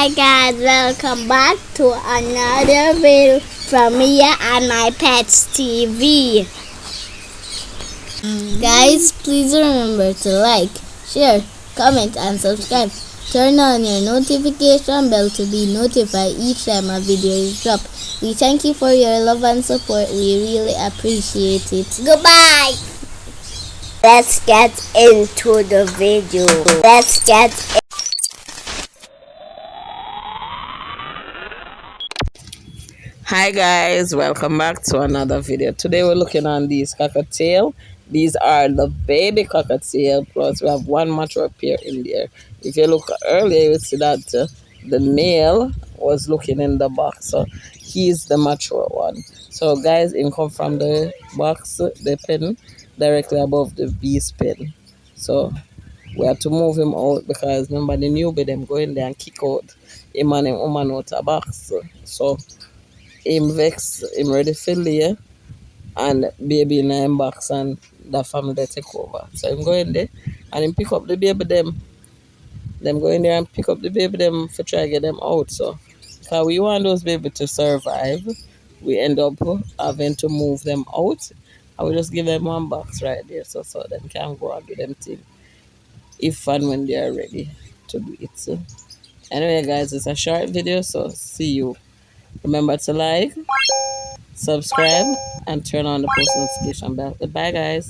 Hi guys, welcome back to another video from me and my pets TV. Guys, please remember to like, share, comment and subscribe. Turn on your notification bell to be notified each time a video is dropped. We thank you for your love and support. We really appreciate it. Goodbye! Let's get into the video. Hi guys, welcome back to another video. Today we're looking on these cockatiel. These are the baby cockatiel, plus we have one mature pair in there. If you look earlier, you see that the male was looking in the box, so he's the mature one. So guys, in come from the box, the pen directly above the bee's pen. So we have to move him out because remember the newbie them go in there and kick out him and him woman out a box. So him vex, him ready for lay, and baby in him box and the family they take over. So him go in there and him pick up the baby them. Them go in there and pick up the baby them for try to get them out. So because we want those baby to survive, we end up having to move them out. And we just give them one box right there so them can go and do them thing if and when they are ready to do it. So anyway guys, it's a short video, so see you. Remember to like, subscribe, and turn on the post notification bell. Goodbye, guys.